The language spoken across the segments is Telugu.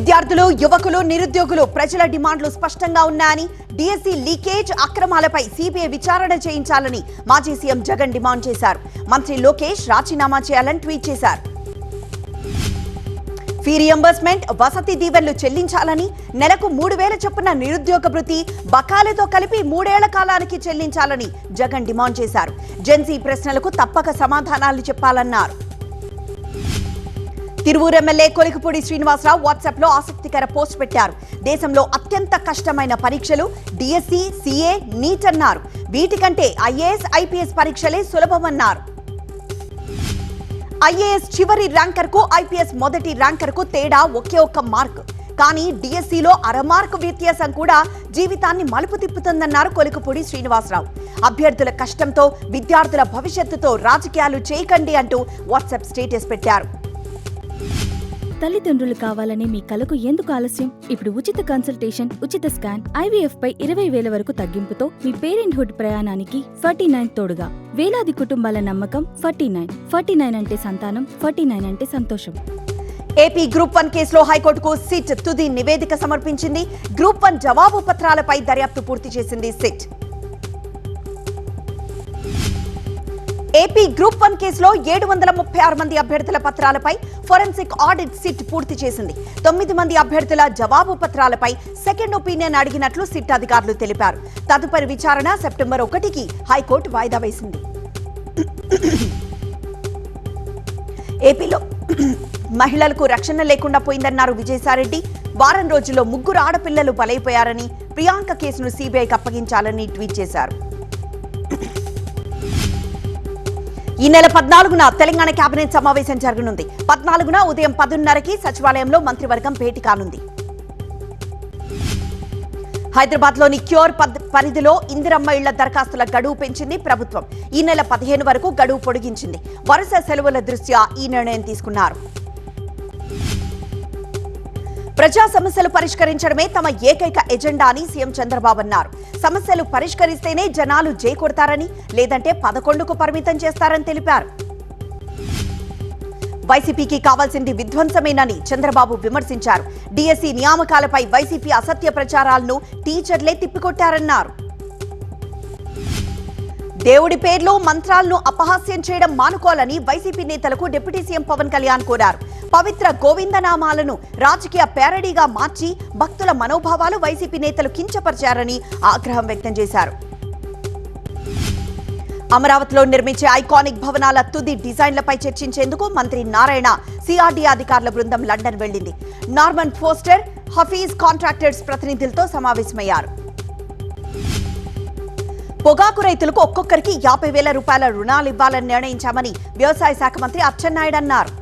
విద్యార్థులు, యువకులు, నిరుద్యోగులు ప్రజల డిమాండ్లు స్పష్టంగా ఉన్నాయని, డిఎస్సి లీకేజ్ అక్రమాలపై సిబిఐ విచారణ చేయించాలని మాజీ సీఎం జగన్ డిమాండ్ చేశారు. మంత్రి లోకేష్ రాజీనామా చేయాలని ట్వీట్ చేశారు. ఫీ రియంబర్స్మెంట్, వసతి దీవెనలు చెల్లించాలని, నెలకు 3,000 చొప్పున నిరుద్యోగ భృతి బకాయిలతో కలిపి 3 ఏళ్ల కాలానికి చెల్లించాలని జగన్ డిమాండ్ చేశారు. జెన్సీ ప్రశ్నలకు తప్పక సమాధానాలు చెప్పాలన్నారు. తిరువూరు ఎమ్మెల్యే కొలికపూడి శ్రీనివాసరావు వాట్సాప్ లో ఆసక్తికర పోస్ట్ పెట్టారు. దేశంలో అత్యంత కష్టమైన పరీక్షలు డిఎస్సి, సిఏ, నీట్ అన్నారు. వీటికంటే ఐఏఎస్, ఐపీఎస్ పరీక్షలే సులభమన్నారు. ఐఏఎస్ చివరి ర్యాంకర్ కు, ఐపీఎస్ మొదటి ర్యాంకర్ కు తేడా ఒకే ఒక్క మార్క్. కానీ డిఎస్సిలో అర మార్కు వ్యత్యాసం కూడా జీవితాన్ని మలుపు తిప్పుతుందన్నారు కొలికపూడి శ్రీనివాసరావు. అభ్యర్థుల కష్టంతో, విద్యార్థుల భవిష్యత్తుతో రాజకీయాలు చేయకండి అంటూ వాట్సాప్ స్టేటస్ పెట్టారు. తల్లిదండ్రులు కావాలనే మీ కలకు ఎందుకు ఆలస్యం? ఇప్పుడు ఉచిత కన్సల్టేషన్, ఉచిత స్కాన్, ఐవీఎఫ్ పై 20,000 వరకు తగ్గింపుతో మీ పేరెంట్హుడ్ ప్రయాణానికి 49 తోడుగా. వేలాది కుటుంబాల నమ్మకం 49 అంటే సంతానం, 49 అంటే సంతోషం. ఏపీ గ్రూప్ 1 కేసులో హైకోర్టుకు సిట్ తుది నివేదిక సమర్పించింది. గ్రూప్ 1 జవాబు పత్రాలపై దర్యాప్తు పూర్తి చేసింది సిట్. ఏపీ గ్రూప్ 1 కేసులో 736 మంది అభ్యర్థుల పత్రాలపై ఫోరెన్సిక్ ఆడిట్ సిట్ పూర్తి చేసింది. 9 మంది అభ్యర్థుల జవాబు పత్రాలపై సెకండ్ ఒపీనియన్ అడిగినట్లు సిట్ అధికారులు తెలిపారు. తదుపరి విచారణ సెప్టెంబర్ 1కి హైకోర్టు వాయిదా వేసింది. ఏపీలో మహిళలకు రక్షణ లేకుండా పోయిందన్నారు విజయసాయిరెడ్డి. వారం రోజుల్లో 3 ఆడపిల్లలు బలైపోయారని, ప్రియాంక కేసును సిబిఐకి అప్పగించాలని ట్వీట్ చేశారు. ఈ నెల 14న తెలంగాణ కేబినెట్ సమావేశం జరగనుంది. 14న ఉదయం 10:30కి సచివాలయంలో మంత్రివర్గం భేటీ కానుంది. హైదరాబాద్ లోని క్యూర్ పరిధిలో ఇందిరమ్మ ఇళ్ల దరఖాస్తుల గడువు పెంచింది ప్రభుత్వం. ఈ నెల 15 వరకు గడువు పొడిగించింది. వరుస సెలవుల దృష్ట్యా ఈ నిర్ణయం తీసుకున్నారు. ప్రజా సమస్యలు పరిష్కరించడమే తమ ఏకైక ఎజెండా అని సీఎం చంద్రబాబు అన్నారు. సమస్యలు పరిష్కరిస్తేనే జనాలు జై కొడతారని, లేదంటే 11కు పరిమితం చేస్తారని తెలిపారు. వైసీపీకి కావాల్సింది విధ్వంసమేనని చంద్రబాబు విమర్శించారు. డిఎస్సి నియామకాలపై వైసీపీ అసత్య ప్రచారాలను టీచర్లే తిప్పికొట్టారన్నారు. దేవుడి పేర్లు, మంత్రాలను అపహాస్యం చేయడం మానుకోవాలని వైసీపీ నేతలకు డిప్యూటీ సీఎం పవన్ కళ్యాణ్ కోరారు. పవిత్ర గోవిందనామాలను రాజకీయ ప్యారడీగా మార్చి భక్తుల మనోభావాలు వైసీపీ నేతలు కించపరిచారని ఆగ్రహం వ్యక్తం చేశారు. అమరావతిలో నిర్మించే ఐకానిక్ భవనాల తుది డిజైన్లపై చర్చించేందుకు మంత్రి నారాయణ, సిఆర్డీఏ అధికారుల బృందం లండన్ వెళ్లింది. నార్మన్ ఫోస్టర్, హఫీజ్ కాంట్రాక్టర్స్ ప్రతినిధులతో సమావేశమయ్యారు. పొగాకు రైతులకు ఒక్కొక్కరికి 50,000 రూపాయల రుణాలు ఇవ్వాలని నిర్ణయించామని వ్యవసాయ శాఖ మంత్రి అచ్చెన్నాయుడు అన్నారు.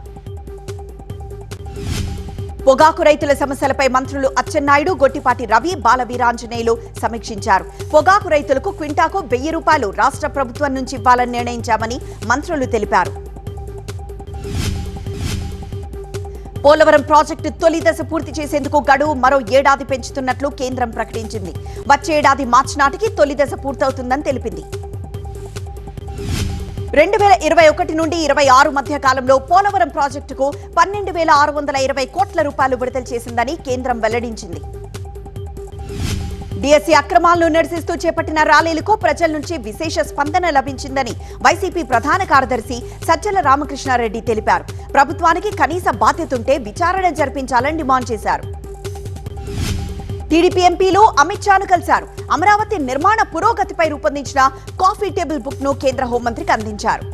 పొగాకు రైతుల సమస్యలపై మంత్రులు అచ్చెన్నాయుడు, గొట్టిపాటి రవి, బాల వీరాంజనేయులు సమీక్షించారు. పొగాకు రైతులకు క్వింటాకు 1,000 రూపాయలు రాష్ట్ర ప్రభుత్వం నుంచి ఇవ్వాలని నిర్ణయించామని మంత్రులు తెలిపారు. పోలవరం ప్రాజెక్టు తొలి దశ పూర్తి చేసేందుకు గడువు మరో ఏడాది పెంచుతున్నట్లు కేంద్రం ప్రకటించింది. వచ్చే ఏడాది మార్చి నాటికి తొలి దశ పూర్తవుతుందని తెలిపింది. 2021 నుండి 26 మధ్య కాలంలో పోలవరం ప్రాజెక్టుకు 12,620 కోట్ల రూపాయలు విడుదల చేసిందని కేంద్రం వెల్లడించింది. డిఎస్సి అక్రమాలను నిరసిస్తూ చేపట్టిన ర్యాలీలకు ప్రజల నుంచి విశేష స్పందన లభించిందని వైసీపీ ప్రధాన కార్యదర్శి సజ్జల రామకృష్ణారెడ్డి తెలిపారు. ప్రభుత్వానికి కనీస బాధ్యత ఉంటే విచారణ జరిపించాలని డిమాండ్ చేశారు. టీడీపీ ఎంపీలు అమిత్ షాను కలిశారు. అమరావతి నిర్మాణ పురోగతిపై రూపొందించిన కాఫీ టేబుల్ బుక్ ను కేంద్ర హోంమంత్రికి అందించారు.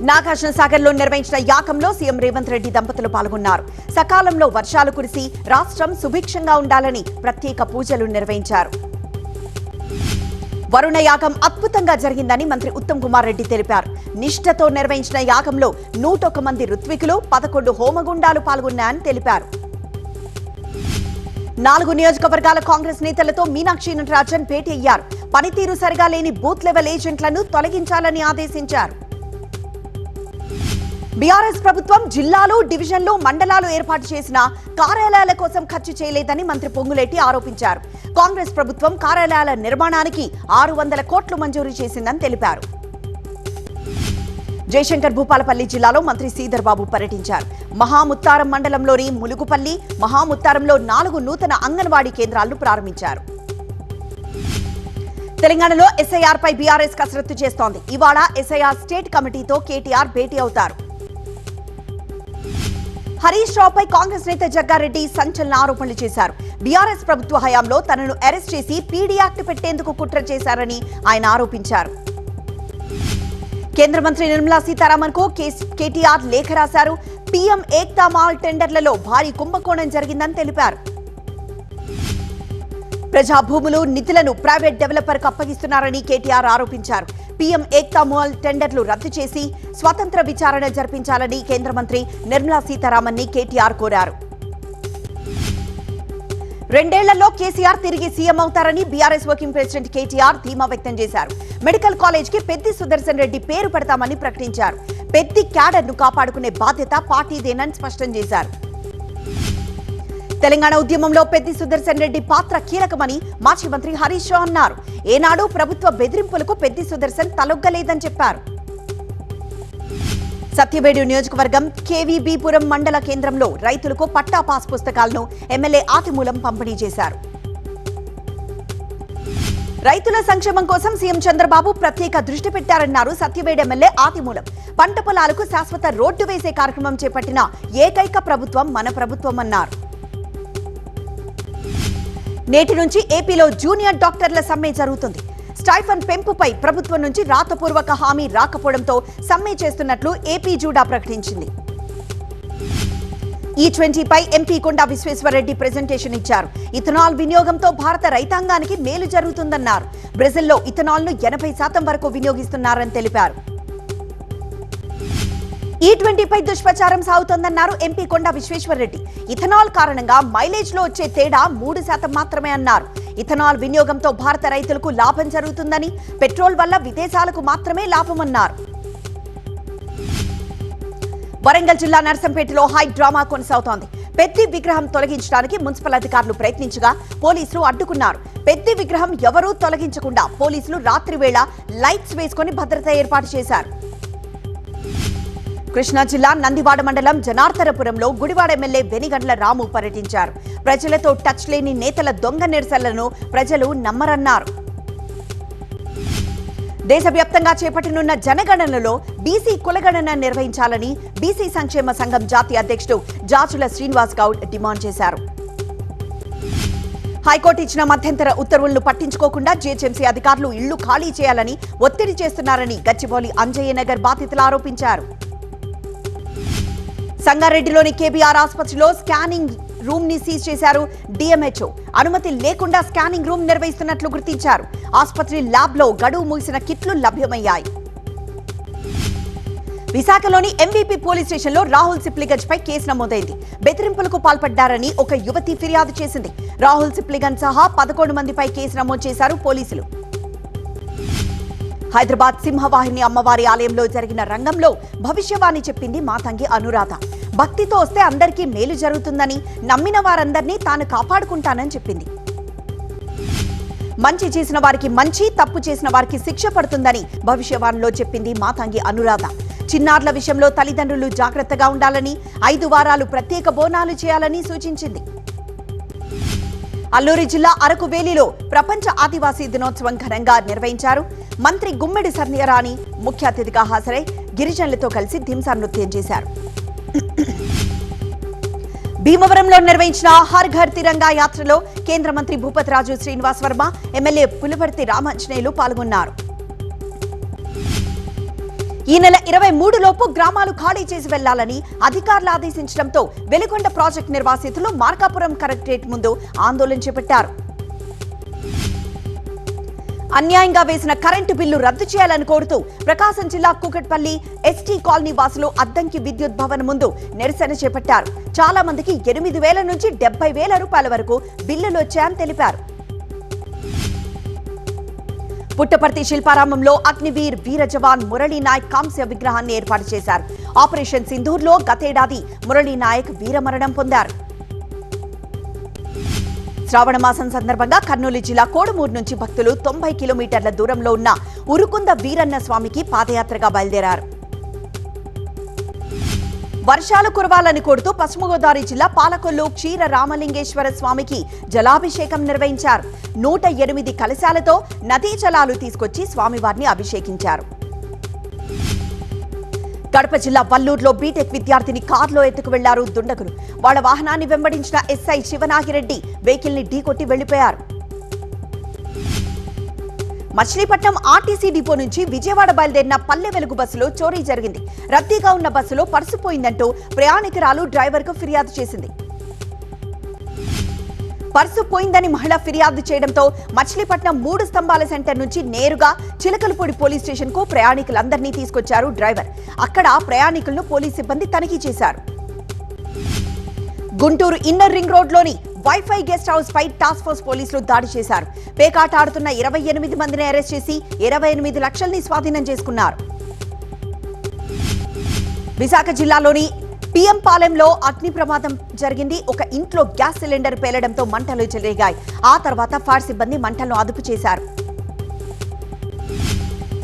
నాగార్జున సాగర్ లో నిర్వహించిన యాగంలో సీఎం రేవంత్ రెడ్డి దంపతులు పాల్గొన్నారు. సకాలంలో వర్షాలు కురిసి రాష్ట్రం సుభిక్షంగా ఉండాలని ప్రత్యేక పూజలు నిర్వహించారు. వరుణ యాగం అద్భుతంగా జరిగిందని మంత్రి ఉత్తమ్ కుమార్ రెడ్డి తెలిపారు. నిష్ఠతో నిర్వహించిన యాగంలో 101 మంది ఋత్వికులు, 11 హోమగుండాలు పాల్గొన్నాయని తెలిపారు. 4 నియోజకవర్గాల కాంగ్రెస్ నేతలతో మీనాక్షి నటరాజన్ భేటీ అయ్యారు. పనితీరు సరిగా లేని బూత్ లెవెల్ ఏజెంట్లను తొలగించాలని ఆదేశించారు. బీఆర్ఎస్ ప్రభుత్వం జిల్లాలు, డివిజన్లు, మండలాలు ఏర్పాటు చేసిన కార్యాలయాల కోసం ఖర్చు చేయలేదని మంత్రి పొంగులేటి ఆరోపించారు. కాంగ్రెస్ ప్రభుత్వం కార్యాలయాల నిర్మాణానికి 600 కోట్లు మంజూరు చేసిందని తెలిపారు. జయశంకర్ భూపాలపల్లి జిల్లాలో మంత్రి శ్రీధర్ బాబు పర్యటించారు. మహాముత్తారం మండలంలోని ములుగుపల్లి, మహాముత్తారంలో 4 నూతన అంగన్వాడీ కేంద్రాలను ప్రారంభించారు. తెలంగాణలో ఎస్ఐఆర్ పై బీఆర్ఎస్ కసరత్తు చేస్తోంది. ఇవాళ ఎస్ఐఆర్ స్టేట్ కమిటీతో కేటీఆర్ భేటీ అవుతారు. హరీష్ రావుపై కాంగ్రెస్ నేత జగ్గారెడ్డి సంచలన ఆరోపణలు చేశారు. బీఆర్ఎస్ ప్రభుత్వ హయాంలో తనను అరెస్ట్ చేసి పీడీ యాక్ట్ పెట్టేందుకు కుట్ర చేశారని ఆయన ఆరోపించారు. కేంద్ర మంత్రి నిర్మలా సీతారామన్ కు కేటీఆర్ లేఖ రాశారు. పీఎం ఏక్తా మాల్ టెండర్లలో భారీ కుంభకోణం జరిగిందని తెలిపారు. ప్రజా భూములు, నిధులను ప్రైవేట్ డెవలపర్ కు అప్పగిస్తున్నారని కేటీఆర్ ఆరోపించారు. పీఎం ఏక్తా మాల్ టెండర్లు రద్దు చేసి స్వతంత్ర విచారణ జరిపించాలని కేంద్ర మంత్రి నిర్మలా సీతారామన్ ని కేటీఆర్ కోరారు. 2 ఏళ్లలో కేసీఆర్ తిరిగి సీఎం అవుతారని బీఆర్ఎస్ వర్కింగ్ ప్రెసిడెంట్ కేటీఆర్ ధీమా వ్యక్తం చేశారు. మెడికల్ కాలేజ్ కి పెద్ది సుదర్శన్ రెడ్డి పేరు పెడతామని ప్రకటించారు. పెద్ది క్యాడర్ ను కాపాడుకునే బాధ్యత పార్టీదేనని స్పష్టం చేశారు. తెలంగాణ ఉద్యమంలో పెద్ది సుదర్శన్ రెడ్డి పాత్ర కీలకమని మాజీ మంత్రి హరీష్ రావు అన్నారు. ఏనాడు ప్రభుత్వ బెదిరింపులకు పెద్ది సుదర్శన్ తలొగ్గలేదని చెప్పారు. సత్యవేడు నియోజకవర్గం కేవీబీపురం మండల కేంద్రంలో రైతులకు పట్టా పాస్ పుస్తకాలను ఎమ్మెల్యే ఆతిమూలం పంపిణీ చేశారు. రైతుల సంక్షేమం కోసం సీఎం చంద్రబాబు ప్రత్యేక దృష్టి పెట్టారన్నారు సత్యవేడు ఎమ్మెల్యే ఆతిమూలం. పంట పొలాలకు శాశ్వత రోడ్డు వేసే కార్యక్రమం చేపట్టిన ఏకైక ప్రభుత్వం మన ప్రభుత్వం అన్నారు. నేటి నుంచి ఏపీలో జూనియర్ డాక్టర్ల సమ్మె జరుగుతుంది. స్టైఫన్ పెంపుపై ప్రభుత్వం నుంచి రాతపూర్వక హామీ రాకపోవడంతో సమ్మె చేస్తున్నట్లు ఏపీ జూడా ప్రకటించింది. E20 పై ఎంపీ కొండా విశ్వేశ్వరరెడ్డి ప్రెజెంటేషన్ ఇచ్చారు. ఇథనాల్ వినియోగంతో భారత రైతాంగానికి మేలు జరుగుతుందన్నారు. బ్రెజిల్లో ఇథనాల్ ను 80% వరకు వినియోగిస్తున్నారని తెలిపారు. E20 పై దుష్ప్రచారం సాగుతోందన్నారు ఎంపీ కొండా విశ్వేశ్వరరెడ్డి. ఇథనాల్ కారణంగా మైలేజ్ లో వచ్చే తేడా 3% మాత్రమే అన్నారు. ఇథనాల్ వినియోగంతో భారత రైతులకు లాభం జరుగుతుందని, పెట్రోల్ వల్ల విదేశాలకు మాత్రమే లాభమన్నారు. వరంగల్ జిల్లా నర్సంపేటలో హై డ్రామా కొనసాగుతోంది. పెద్ది విగ్రహం తొలగించడానికి మున్సిపల్ అధికారులు ప్రయత్నించగా పోలీసులు అడ్డుకున్నారు. పెద్ది విగ్రహం ఎవరూ తొలగించకుండా పోలీసులు రాత్రి వేళ లైట్స్ వేసుకుని భద్రత ఏర్పాటు చేశారు. కృష్ణా జిల్లా నందివాడ మండలం జనార్దనపురంలో గుడివాడ ఎమ్మెల్యే వెనిగండ్ల రాము పర్యటించారు. ప్రజలతో టచ్ లేని నేతల దొంగ నిరసనలను ప్రజలు నమ్మరన్నారు. దేశవ్యాప్తంగా చేపట్టనున్న జనగణనలో బీసీ కులగణన నిర్వహించాలని బీసీ సంక్షేమ సంఘం జాతీయ అధ్యక్షుడు జాజుల శ్రీనివాస్ గౌడ్ డిమాండ్ చేశారు. హైకోర్టు ఇచ్చిన మధ్యంతర ఉత్తర్వులను పట్టించుకోకుండా జీహెచ్ఎంసీ అధికారులు ఇళ్లు ఖాళీ చేయాలని ఒత్తిడి చేస్తున్నారని గచ్చిబౌలి అంజయ్య నగర్ బాధితులు ఆరోపించారు. సంగారెడ్డిలోని కేబీఆర్ ఆసుపత్రిలో స్కానింగ్ రూమ్ ని సీజ్ చేశారు డిఎంహెచ్ఓ. అనుమతి లేకుండా స్కానింగ్ రూమ్ నిర్వహిస్తున్నట్లు గుర్తించారు. ఆసుపత్రి ల్యాబ్ లో గడువు ముగిసిన కిట్లు లభ్యమయ్యాయి. విశాఖలోని ఎంవీపీ పోలీస్ స్టేషన్ లో రాహుల్ సిప్లిగంజ్ పై కేసు నమోదైంది. బెదిరింపులకు పాల్పడ్డారని ఒక యువతి ఫిర్యాదు చేసింది. రాహుల్ సిప్లిగంజ్ సహా 11 మందిపై కేసు నమోదు చేశారు పోలీసులు. హైదరాబాద్ సింహవాహిని అమ్మవారి ఆలయంలో జరిగిన రంగంలో భవిష్యవాణి చెప్పింది మాతంగి అనురాధ. భక్తితో వస్తే అందరికీ మేలు జరుగుతుందని, నమ్మిన వారందరినీ తాను కాపాడుకుంటానని చెప్పింది. మంచి చేసిన వారికి మంచి, తప్పు చేసిన వారికి శిక్ష పడుతుందని భవిష్యవాణిలో చెప్పింది మాతంగి అనురాధ. చిన్నారుల విషయంలో తల్లిదండ్రులు జాగ్రత్తగా ఉండాలని, 5 వారాలు ప్రత్యేక బోనాలు చేయాలని సూచించింది. అల్లూరి జిల్లా అరకువేలిలో ప్రపంచ ఆదివాసీ దినోత్సవం ఘనంగా నిర్వహించారు. మంత్రి గుమ్మిడి సర్నియరాణి ముఖ్య అతిథిగా హాజరై గిరిజనులతో కలిసి ధింసా నృత్యం చేశారు. భీమవరంలో నిర్వహించిన హర్ ఘర్ తిరంగా యాత్రలో కేంద్ర మంత్రి భూపతిరాజు శ్రీనివాస్ వర్మ, ఎమ్మెల్యే పులివర్తి రామాంజనేయులు పాల్గొన్నారు. ఈ నెల 23 లోపు గ్రామాలు ఖాళీ చేసి వెళ్లాలని అధికారులు ఆదేశించడంతో వెలిగొండ ప్రాజెక్టు నిర్వాసితులు మార్కాపురం కలెక్టరేట్ ముందు ఆందోళన చేపట్టారు. అన్యాయంగా వేసిన కరెంటు బిల్లు రద్దు చేయాలని కోరుతూ ప్రకాశం జిల్లా కూకట్పల్లి ఎస్టీ కాలనీ వాసులు అద్దంకి విద్యుత్ భవన్ ముందు నిరసన చేపట్టారు. చాలా మందికి 8,000 నుంచి 70,000 రూపాయల వరకు బిల్లులు వచ్చాయని తెలిపారు. పుట్టపర్తి శిల్పారామంలో అగ్నివీర్ వీర జవాన్ మురళీ నాయక్ కాంస్య విగ్రహాన్ని ఏర్పాటు చేశారు. ఆపరేషన్ సింధూర్లో గతేడాది మురళీ నాయక్ వీరమరణం పొందారు. శ్రావణ మాసం సందర్భంగా కర్నూలు జిల్లా కోడుమూరు నుంచి భక్తులు 90 కిలోమీటర్ల దూరంలో ఉన్న ఉరుకుంద వీరన్న స్వామికి పాదయాత్రగా బయలుదేరారు. వర్షాలు కురవాలని కోరుతూ పశ్చిమ గోదావరి జిల్లా పాలకొల్లు క్షీర రామలింగేశ్వర స్వామికి జలాభిషేకం నిర్వహించారు. 108 కలశాలతో నదీ జలాలు తీసుకొచ్చి స్వామివారిని అభిషేకించారు. కడప జిల్లా వల్లూరులో బీటెక్ విద్యార్థిని కారులో ఎత్తుకు వెళ్లారు దుండగులు. వాళ్ల వాహనాన్ని వెంబడించిన ఎస్ఐ శివనాగిరెడ్డి వెహికల్ ని ఢీకొట్టి వెళ్లిపోయారు. మచిలీపట్నం ఆర్టీసీ డిపో నుంచి విజయవాడ బయలుదేరిన పల్లె వెలుగు బస్సులో చోరీ జరిగింది. రద్దీగా ఉన్న బస్సులో పర్సు పోయిందంటూ ప్రయాణికురాలు డ్రైవర్కు ఫిర్యాదు చేసింది. పర్సు పోయిందని మహిళ ఫిర్యాదు చేయడంతో మచిలీపట్నం 3 స్తంభాల సెంటర్ నుంచి నేరుగా చిలకలపూడి పోలీస్ స్టేషన్ కు ప్రయాణికులందరినీ తీసుకొచ్చారు డ్రైవర్. అక్కడ ప్రయాణికులను పోలీస్ సిబ్బంది తనిఖీ చేశారు. గుంటూరు ఇన్నర్ రింగ్ రోడ్లోని వైఫై గెస్ట్ హౌస్ పై టాస్క్ ఫోర్స్ పోలీసులు దాడి చేశారు. పేకాట ఆడుతున్న 28 మందిని అరెస్ట్ చేసి 28 లక్షల్ని స్వాధీనం చేసుకున్నారు. విశాఖ జిల్లాలోని పిఎం పాలెంలో అగ్ని ప్రమాదం జరిగింది. ఒక ఇంట్లో గ్యాస్ సిలిండర్ పేలడంతో మంటలు చెలరేగాయి. ఆ తర్వాత ఫైర్ సిబ్బంది మంటలను అదుపు చేశారు.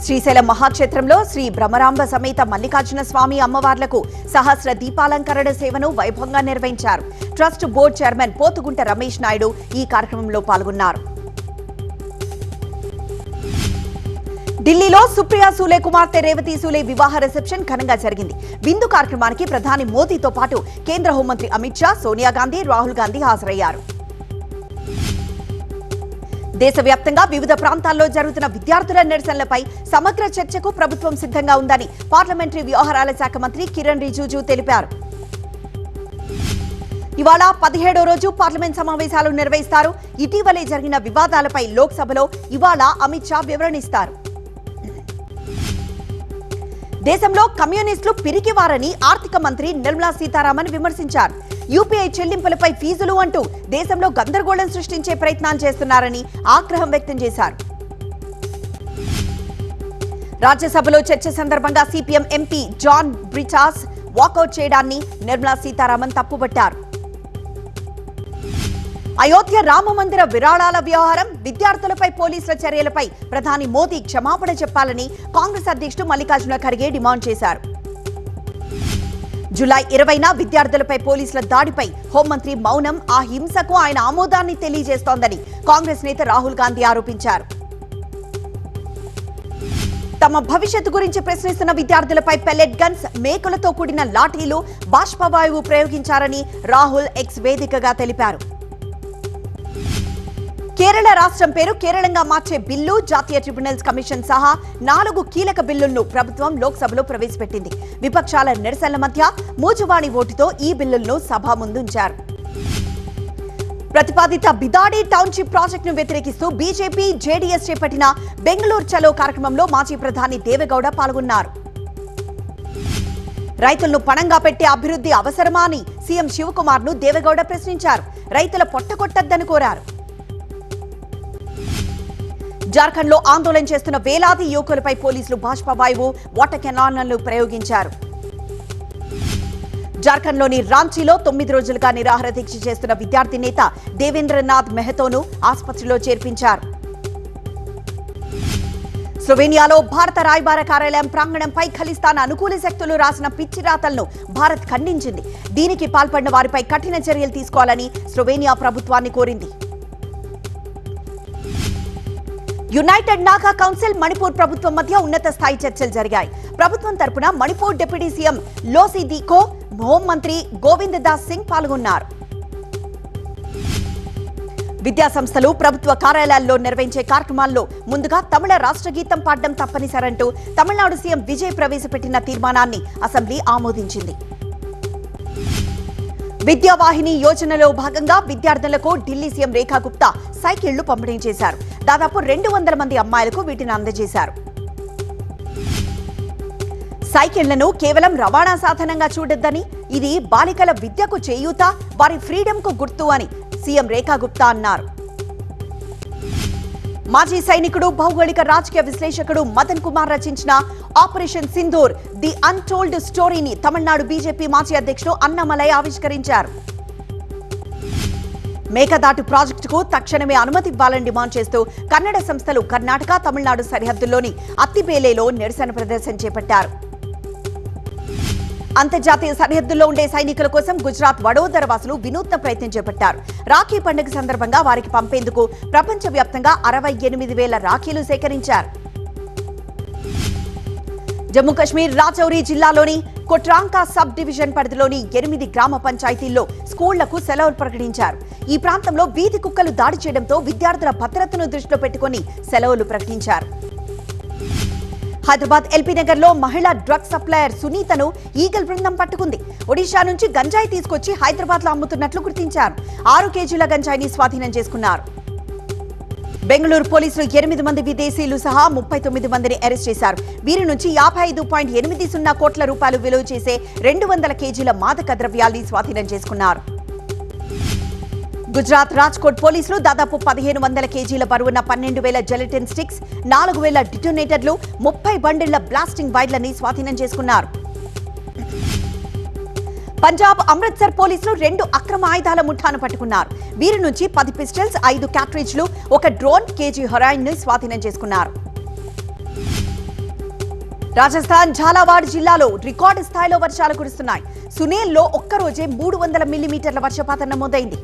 శ్రీశైలం మహాక్షేత్రంలో శ్రీ బ్రహ్మరాంబ సమేత మల్లికార్జున స్వామి అమ్మవార్లకు సహస్ర దీపాలంకరణ సేవను వైభవంగా నిర్వహించారు. Trust board chairman Pothugunta Ramesh Naidu ఈ కార్యక్రమంలో పాల్గొన్నారు. ఢిల్లీలో సుప్రియా సూలే కుమార్తె రేవతి సూలే వివాహ రిసెప్షన్ ఘనంగా జరిగింది. విందు కార్యక్రమానికి ప్రధాని మోదీతో పాటు కేంద్ర హోంమంత్రి అమిత్ షా, సోనియా గాంధీ, రాహుల్ గాంధీ హాజరయ్యారు. దేశవ్యాప్తంగా వివిధ ప్రాంతాల్లో జరుగుతున్న విద్యార్థుల నిరసనలపై సమగ్ర చర్చకు ప్రభుత్వం సిద్ధంగా ఉందని పార్లమెంటరీ వ్యవహారాల శాఖ మంత్రి కిరణ్ రిజిజు తెలిపారు. ఇవాళ 17వ రోజు పార్లమెంట్ సమావేశాలు నిర్వహిస్తారు. ఇటీవలే జరిగిన వివాదాలపై లోక్సభలో ఇవాళ అమిత్ షా వివరణిస్తారు. దేశంలో కమ్యూనిస్టులు పిరికివారని ఆర్థిక మంత్రి నిర్మలా సీతారామన్ విమర్శించారు. యూపీఐ చెల్లింపులపై ఫీజులు అంటూ దేశంలో గందరగోళం సృష్టించే ప్రయత్నాలు చేస్తున్నారని ఆగ్రహం వ్యక్తం చేశారు. రాజ్యసభలో చర్చ సందర్భంగా సిపిఎం ఎంపీ జాన్ బ్రిటాస్ వాకౌట్ చేయడాన్ని నిర్మలా సీతారామన్ తప్పుబట్టారు. అయోధ్య రామ మందిర విరాళాల వ్యవహారం, విద్యార్థులపై పోలీసుల చర్యలపై ప్రధాని మోదీ క్షమాపణ చెప్పాలని కాంగ్రెస్ అధ్యక్షుడు మల్లికార్జున ఖర్గే డిమాండ్ చేశారు. జూలై 20న విద్యార్థులపై పోలీసుల దాడిపై హోంమంత్రి మౌనం ఆ హింసకు ఆయన ఆమోదాన్ని తెలియజేస్తోందని కాంగ్రెస్ నేత రాహుల్ గాంధీ ఆరోపించారు. తమ భవిష్యత్తు గురించి ప్రశ్నిస్తున్న విద్యార్థులపై పెల్లెట్ గన్స్, మేకులతో కూడిన లాఠీలు, బాష్పవాయువు ప్రయోగించారని రాహుల్ ఎక్స్ వేదికగా తెలిపారు. కేరళ రాష్ట్రం పేరు కేరళంగా మార్చే బిల్లు, జాతీయ ట్రిబ్యునల్స్ కమిషన్ సహా 4 కీలక బిల్లులను ప్రభుత్వం లోక్సభలో ప్రవేశపెట్టింది. విపక్షాల నిరసనల మధ్య మూజువాణి ఓటుతో ఈ బిల్లులను సభ ముందుంచారు. ప్రతిపాదిత బిదాడి టౌన్షిప్ ప్రాజెక్టును వ్యతిరేకిస్తూ బీజేపీ, జేడీఎస్ చేపట్టిన బెంగళూరు చలో కార్యక్రమంలో మాజీ ప్రధాని దేవెగౌడ పాల్గొన్నారు. రైతులను పణంగా పెట్టే అభివృద్ధి అవసరమా అని సీఎం శివకుమార్ ను దేవెగౌడ ప్రశ్నించారు. రైతుల పొట్టకొట్టద్దని కోరారు. జార్ఖండ్ లో ఆందోళన చేస్తున్న వేలాది యువకులపై పోలీసులు బాష్పవాయువు, వాటర్ కెనాన్లను ప్రయోగించారు. జార్ఖండ్ లోని రాంచీలో 9 రోజులుగా నిరాహార దీక్ష చేస్తున్న విద్యార్థి నేత దేవేంద్రనాథ్ మెహతోను ఆసుపత్రిలో చేర్పించారు. స్లోవేనియాలో భారత రాయబార కార్యాలయం ప్రాంగణంపై ఖలిస్తాన్ అనుకూల శక్తులు రాసిన పిచ్చి రాతలను భారత్ ఖండించింది. దీనికి పాల్పడిన వారిపై కఠిన చర్యలు తీసుకోవాలని స్లోవేనియా ప్రభుత్వాన్ని కోరింది. యునైటెడ్ నాగా కౌన్సిల్, మణిపూర్ ప్రభుత్వం మధ్య ఉన్నత స్థాయి చర్చలు జరిగాయి. ప్రభుత్వం తరపున మణిపూర్ డిప్యూటీ సీఎం లోసి దీకో, హోంమంత్రి గోవింద్ దాస్ సింగ్ పాల్గొన్నారు. విద్యాసంస్థలు, ప్రభుత్వ కార్యాలయాల్లో నిర్వహించే కార్యక్రమాల్లో ముందుగా తమిళ రాష్ట్ర గీతం పాడడం తప్పనిసరంటూ తమిళనాడు సీఎం విజయ్ ప్రవేశపెట్టిన తీర్మానాన్ని అసెంబ్లీ ఆమోదించింది. విద్యావాహిని యోజనలో భాగంగా విద్యార్థులకు ఢిల్లీ సీఎం రేఖా గుప్తా సైకిళ్లు పంపిణీ చేశారు. దాదాపు 200 మంది అమ్మాయిలకు వీటిని అందజేశారు. సైకిళ్లను కేవలం రవాణా సాధనంగా చూడొద్దని, ఇది బాలికల విద్యకు చేయూత, వారి ఫ్రీడమ్ కు గుర్తు అని సీఎం రేఖా గుప్తా అన్నారు. మాజీ సైనికుడు, భౌగోళిక రాజకీయ విశ్లేషకుడు మదన్ కుమార్ రచించిన ఆపరేషన్ సింధూర్ ది అన్టోల్డ్ స్టోరీని తమిళనాడు బీజేపీ మాజీ అధ్యక్షుడు అన్నామలై ఆవిష్కరించారు. మేకదాటు ప్రాజెక్టుకు తక్షణమే అనుమతి ఇవ్వాలని డిమాండ్ చేస్తూ కన్నడ సంస్థలు కర్ణాటక, తమిళనాడు సరిహద్దుల్లోని అత్తిబేలేలో నిరసన ప్రదర్శన చేపట్టారు. అంతర్జాతీయ సరిహద్దుల్లో ఉండే సైనికుల కోసం గుజరాత్ వడోదర వాసులు వినూత్న ప్రయత్నం చేపట్టారు. రాఖీ పండుగ సందర్భంగా వారికి పంపేందుకు ప్రపంచవ్యాప్తంగా 68,000 రాఖీలు సేకరించారు. జమ్మూ కశ్మీర్ రాజౌరి జిల్లాలోని కొట్రాంకా సబ్ డివిజన్ పరిధిలోని 8 గ్రామ పంచాయతీల్లో స్కూళ్లకు సెలవులు ప్రకటించారు. ఈ ప్రాంతంలో వీధి కుక్కలు దాడి చేయడంతో విద్యార్థుల భద్రతను దృష్టిలో పెట్టుకుని సెలవులు ప్రకటించారు. హైదరాబాద్ ఎల్బీ నగర్ లో మహిళా డ్రగ్ సప్లయర్ సునీతను ఈగల్ బృందం పట్టుకుంది. ఒడిషా నుంచి గంజాయి తీసుకొచ్చి హైదరాబాద్ లో అమ్ముతున్నట్లు గుర్తించారు. 6 కేజీల గంజాయిని స్వాధీనం చేసుకున్నారు. బెంగళూరు పోలీసులు 8 మంది విదేశీయులు సహా 39 మందిని అరెస్ట్ చేశారు. వీరి నుంచి 55.80 కోట్ల రూపాయలు విలువ చేసే 200 కేజీల మాదక ద్రవ్యాల్ని స్వాధీనం చేసుకున్నారు. గుజరాత్ రాజ్కోట్ పోలీసులు దాదాపు 1500 కేజీల బరువున్న 12,000 జెలటిన్ స్టిక్స్, 4,000 డిటోనేటర్లు, 30 బండిళ్ల బ్లాస్టింగ్ వైర్లని స్వాధీనం చేసుకున్నారు. పంజాబ్ అమృత్సర్ పోలీసులు 2 అక్రమ ఆయుధాల ముఠాను పట్టుకున్నారు. వీరి నుంచి 10 పిస్టల్స్, 5 క్యాట్రిడ్జ్లు, 1 డ్రోన్, కేజీ హెరాయిన్ ను స్వాధీనం చేసుకున్నారు. రాజస్థాన్ ఝాలావాడ్ జిల్లాలో రికార్డు స్థాయిలో వర్షాలు కురుస్తున్నాయి. సునేల్లో ఒక్కరోజే 300 మిల్లీమీటర్ల వర్షపాతం నమోదైంది.